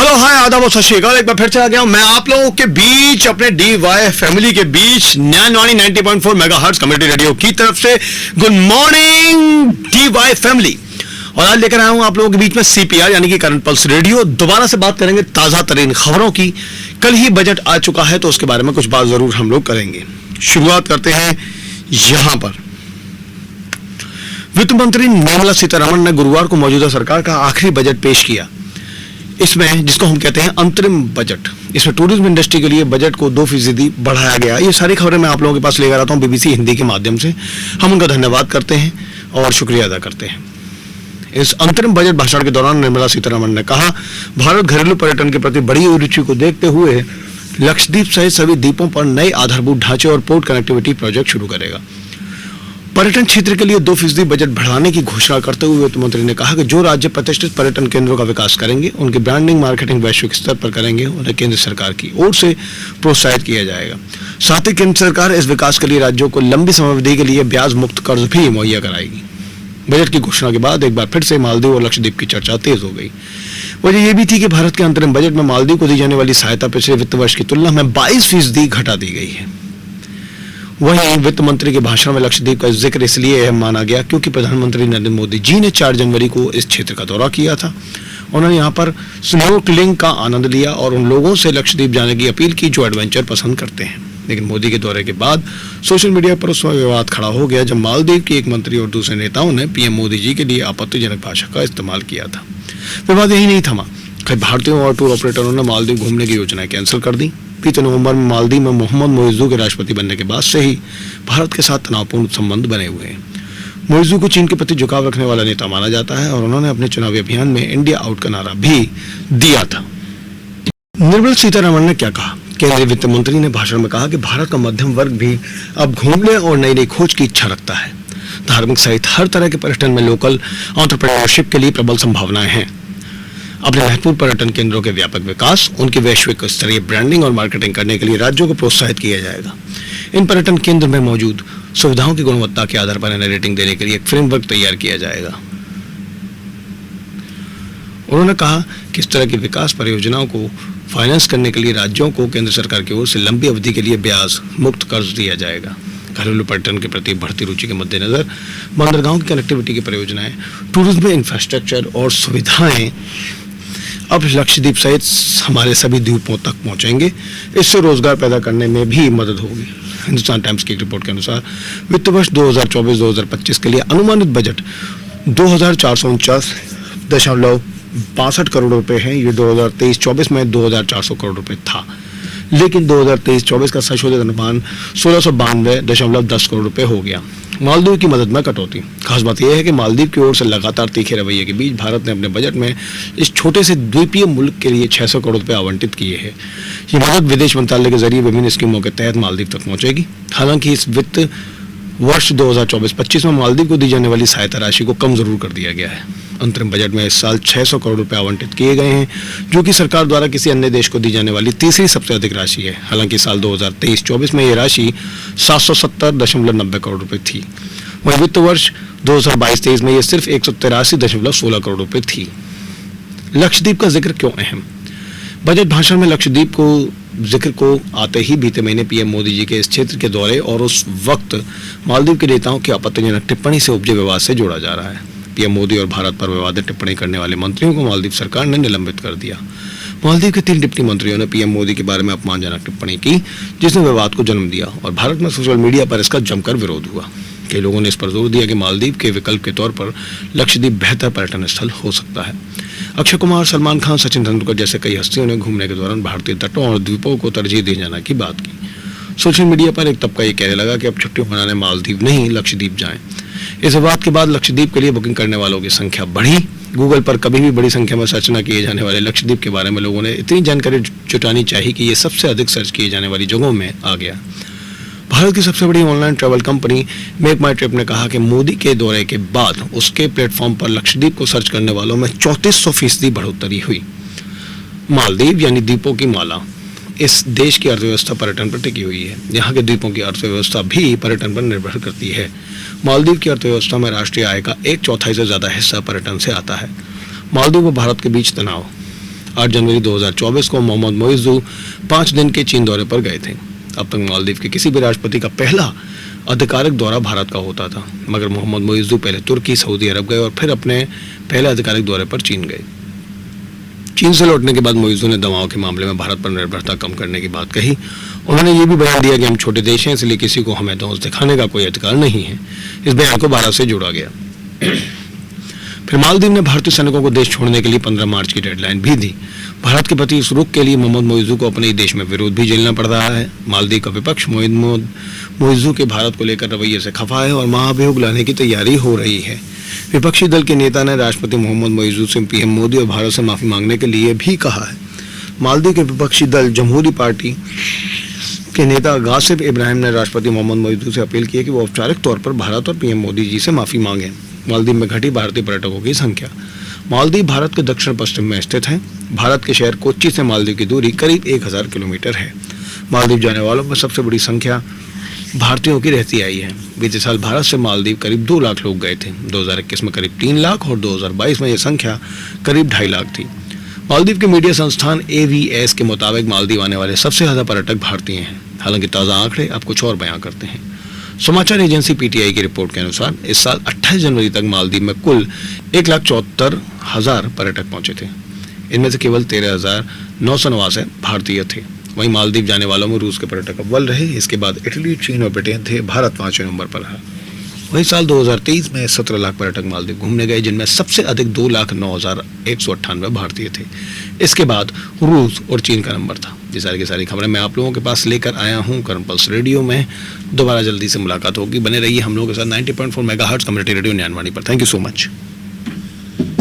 Hello hi आदाब और सत श्री अकाल। एक बार फिर से आ गया हूं मैं आप लोगों के बीच अपने डीवाई फैमिली के बीच ज्ञानवाणी 90.4 मेगाहर्ट्ज कम्युनिटी रेडियो की तरफ से। Good morning DY family. और आज लेकर आया हूं आप लोगों के बीच में सीपीआर यानी कि करंट पल्स रेडियो। दोबारा से बात करेंगे ताजा तरीन खबरों की। कल ही बजट आ चुका है तो उसके बारे में कुछ बात जरूर हम लोग करेंगे। शुरुआत करते हैं यहां पर। वित्त मंत्री निर्मला सीतारमण ने गुरुवार को मौजूदा सरकार का आखिरी बजट पेश किया। इसमें जिसको हम कहते हैं अंतरिम बजट, इसमें टूरिज्म इंडस्ट्री के लिए बजट को 2% बढ़ाया गया। ये सारी खबरें मैं आप लोगों के पास लेकर आता हूं बीबीसी हिंदी के माध्यम से। हम उनका धन्यवाद करते हैं और शुक्रिया अदा करते हैं। इस अंतरिम बजट भाषण के दौरान निर्मला सीतारमण ने कहा, भारत घरेलू पर्यटन के प्रति बढ़ी हुई रुचि को देखते हुए लक्षद्वीप सहित सभी द्वीपों पर नए आधारभूत ढांचे और पोर्ट कनेक्टिविटी प्रोजेक्ट शुरू करेगा। पर्यटन क्षेत्र के लिए 2% बजट बढ़ाने की घोषणा करते हुए वित्त मंत्री ने कहा कि जो राज्य प्रतिष्ठित पर्यटन केंद्रों का विकास करेंगे, उनकी ब्रांडिंग मार्केटिंग वैश्विक स्तर पर करेंगे, उन्हें केंद्र सरकार की ओर से प्रोत्साहित किया जाएगा। साथ ही केंद्र सरकार इस विकास के लिए राज्यों को लंबी समयावधि के लिए ब्याज मुक्त कर्ज भी मुहैया कराएगी। बजट की घोषणा के बाद एक बार फिर से मालदीव और लक्षद्वीप की चर्चा तेज हो गई। वजह यह भी थी कि भारत के अंतरिम बजट में मालदीव को दी जाने वाली सहायता पिछले वित्त वर्ष की तुलना में 22% घटा दी गई है। वहीं वित्त मंत्री के भाषण में लक्षद्वीप का जिक्र इसलिए अहम माना गया क्योंकि प्रधानमंत्री नरेंद्र मोदी जी ने 4 जनवरी को इस क्षेत्र का दौरा किया था। उन्होंने यहाँ पर स्नोर्कलिंग का आनंद लिया और उन लोगों से लक्षद्वीप जाने की अपील की जो एडवेंचर पसंद करते हैं। लेकिन मोदी के दौरे के बाद सोशल मीडिया पर उस समय विवाद खड़ा हो गया जब मालदीव के एक मंत्री और दूसरे नेताओं ने पीएम मोदी जी के लिए आपत्तिजनक भाषा का इस्तेमाल किया था। विवाद यही नहीं थमा, कई भारतीयों और टूर ऑपरेटरों ने मालदीव घूमने की योजनाएं कैंसिल कर दी। बीते नवंबर में मालदीव में मोहम्मद मोइज़ू के राष्ट्रपति बनने के बाद से ही भारत के साथ तनावपूर्ण संबंध बने हुए हैं। मोइज़ू को चीन के प्रति झुकाव रखने वाला नेता माना जाता है और उन्होंने अपने चुनावी अभियान में इंडिया आउट का नारा भी दिया था। निर्मला सीतारमण ने क्या कहा? केंद्रीय वित्त मंत्री ने भाषण में कहा कि भारत का मध्यम वर्ग भी अब घूमने और नई नई खोज की इच्छा रखता है। धार्मिक सहित हर तरह के पर्यटन में लोकल एंटरप्रेन्योरशिप के लिए प्रबल संभावनाएं हैं। अपने महत्वपूर्ण पर्यटन केंद्रों के व्यापक विकास, उनकी वैश्विक स्तरीय ब्रांडिंग और मार्केटिंग करने के लिए राज्यों को प्रोत्साहित किया जाएगा। इन पर्यटन केंद्र में मौजूद सुविधाओं की गुणवत्ता के आधार पर इन्हें रेटिंग देने के लिए एक फ्रेमवर्क तैयार किया जाएगा। उन्होंने कहा कि इस तरह की विकास परियोजनाओं को फाइनेंस करने के लिए राज्यों को केंद्र सरकार की ओर से लंबी अवधि के लिए ब्याज मुक्त कर्ज दिया जाएगा। घरेलू पर्यटन के प्रति बढ़ती रुचि के मद्देनजर बंदरगाहों की कनेक्टिविटी की परियोजनाएं, टूरिज्म इंफ्रास्ट्रक्चर और सुविधाएं अब लक्षद्वीप सहित हमारे सभी द्वीपों तक पहुंचेंगे। इससे रोजगार पैदा करने में भी मदद होगी। हिंदुस्तान टाइम्स की एक रिपोर्ट के अनुसार वित्त वर्ष 2024-2025 के लिए अनुमानित बजट 2449.62 करोड़ रुपए है। ये 2023-24 में 2400 करोड़ रुपए था, लेकिन 2023-24 का संशोधित अनुमान 1692.10 करोड़ रुपए हो गया। मालदीव की मदद में कटौती। खास बात यह है कि मालदीव की ओर से लगातार तीखे रवैये के बीच भारत ने अपने बजट में इस छोटे से द्वीपीय मुल्क के लिए 600 करोड़ रुपए आवंटित किए हैं। ये मदद विदेश मंत्रालय के जरिए विभिन्न स्कीमों के तहत मालदीव तक पहुंचेगी। हालांकि इस वित्त वर्ष 2024-25 में मालदीव को दी जाने वाली सहायता राशि को कम जरूर कर दिया गया है। अंतरिम बजट में इस साल 600 करोड़ रुपए आवंटित किए गए हैं, जो कि सरकार द्वारा किसी अन्य देश को दी जाने वाली तीसरी सबसे अधिक राशि है। हालांकि साल 2023-24 में यह राशि 770.90 करोड़ रुपए थी। वहीं वित्त वर्ष 2022-23 में यह सिर्फ 183.16 करोड़ रुपए थी। लक्षद्वीप का जिक्र क्यों अहम? बजट भाषण में लक्षद्वीप को जिक्र को आते ही बीते महीने पीएम मोदी जी के इस क्षेत्र के दौरे और उस वक्त मालदीव के नेताओं की आपत्तिजनक टिप्पणी से उपजे विवाद से जोड़ा जा रहा है। पीएम मोदी और भारत पर विवादित टिप्पणी करने वाले मंत्रियों को मालदीव सरकार ने निलंबित कर दिया। मालदीव के 3 डिप्टी मंत्रियों ने पीएम मोदी के बारे में अपमानजनक टिप्पणी की, जिसने विवाद को जन्म दिया और भारत में सोशल मीडिया पर इसका जमकर विरोध हुआ। कई लोगों ने इस पर जोर दिया कि मालदीव के विकल्प के तौर पर लक्षद्वीप बेहतर पर्यटन स्थल हो सकता है। अक्षय कुमार, सलमान खान, सचिन तेंदुलकर जैसे कई हस्तियों ने घूमने के दौरान भारतीय तटों और द्वीपों को तरजीह दिए जाने की बात की। सोशल मीडिया पर एक तबका ये कहने लगा कि अब छुट्टियों मनाने मालदीव नहीं लक्षद्वीप जाएं। इस विवाद के बाद लक्षद्वीप के लिए बुकिंग करने वालों की संख्या बढ़ी। गूगल पर कभी भी बड़ी संख्या में सर्च न किए जाने वाले लक्षद्वीप के बारे में लोगों ने इतनी जानकारी जुटानी चाहिए कि ये सबसे अधिक सर्च किए जाने वाली जगहों में आ गया। भारत की सबसे बड़ी ऑनलाइन ट्रैवल कंपनी मेक माई ट्रिप ने कहा कि मोदी के दौरे के बाद उसके प्लेटफॉर्म पर लक्षद्वीप को सर्च करने वालों में 3400% बढ़ोतरी हुई। मालदीव यानी द्वीपों की माला, इस देश की अर्थव्यवस्था पर्यटन पर टिकी हुई है। यहाँ के द्वीपों की अर्थव्यवस्था भी पर्यटन पर निर्भर करती है। मालदीव की अर्थव्यवस्था में राष्ट्रीय आय का 1/4 से ज्यादा हिस्सा पर्यटन से आता है। मालदीव व भारत के बीच तनाव। 8 जनवरी 2024 को मोहम्मद मोइज़ू 5 दिन के चीन दौरे पर गए थे। अब तक मालदीव के किसी भी राष्ट्रपति का पहला आधिकारिक दौरा भारत का होता था, मगर मोहम्मद मोइज़ू पहले तुर्की, सऊदी अरब गए और फिर अपने पहले आधिकारिक दौरे पर चीन गए। चीन से लौटने के बाद मोइज़ू ने दवाओं के मामले में भारत पर निर्भरता कम करने की बात कही। उन्होंने ये भी बयान दिया कि हम छोटे देश हैं, इसलिए किसी को हमें दोष दिखाने का कोई अधिकार नहीं है। इस बयान को भारत से जोड़ा गया। फिर मालदीव ने भारतीय सैनिकों को देश छोड़ने के लिए 15 मार्च की डेडलाइन भी दी। भारत के प्रति इस रुख के लिए मोहम्मद मोइज़ू को अपने ही देश में विरोध भी झेलना पड़ रहा है। मालदीव का विपक्ष मोइज़ू के भारत को लेकर रवैये से खफा है और महाभियोग लाने की तैयारी हो रही है। विपक्षी दल के नेता ने राष्ट्रपति मोहम्मद मोइज़ू से पीएम मोदी और भारत से माफी मांगने के लिए भी कहा है। मालदीव के विपक्षी दल जमहूरी पार्टी के नेता गासिब इब्राहिम ने राष्ट्रपति मोहम्मद मोइज़ू से अपील की है कि वो औपचारिक तौर पर भारत और पीएम मोदी जी से माफी मांगें। मालदीव में घटी भारतीय पर्यटकों की संख्या। मालदीव भारत के दक्षिण पश्चिम में स्थित है। भारत के शहर कोच्चि से मालदीव की दूरी करीब 1000 किलोमीटर है। मालदीव जाने वालों में सबसे बड़ी संख्या भारतीयों की रहती आई है। बीते साल भारत से मालदीव करीब 2 लाख लोग गए थे। 2021 में करीब 3 लाख और 2022 में यह संख्या करीब 2.5 लाख थी। मालदीव के मीडिया संस्थान AVS के मुताबिक मालदीव आने वाले सबसे ज्यादा पर्यटक भारतीय हैं। हालांकि ताज़ा आंकड़े अब कुछ और बयां करते हैं। समाचार एजेंसी PTI की रिपोर्ट के अनुसार इस साल 28 जनवरी तक मालदीव में कुल 1,74,000 पर्यटक पहुंचे थे। इनमें से केवल 13,989 भारतीय थे। वहीं मालदीव जाने वालों में रूस के पर्यटक अव्वल रहे। इसके बाद इटली, चीन और ब्रिटेन थे। भारत 5वें नंबर पर रहा। वहीं साल 2023 में 17 लाख पर्यटक मालदीव घूमने गए, जिनमें सबसे अधिक 2,09,198 भारतीय थे। इसके बाद रूस और चीन का नंबर था। ये सारी की सारी खबरें मैं आप लोगों के पास लेकर आया हूं कर्म पल्स रेडियो में। दोबारा जल्दी से मुलाकात होगी। बने रहिए हम लोगों के साथ 90.4 मेगाहर्ट्ज़ कम्युनिटी रेडियो ज्ञानवाणी पर। Thank you so much.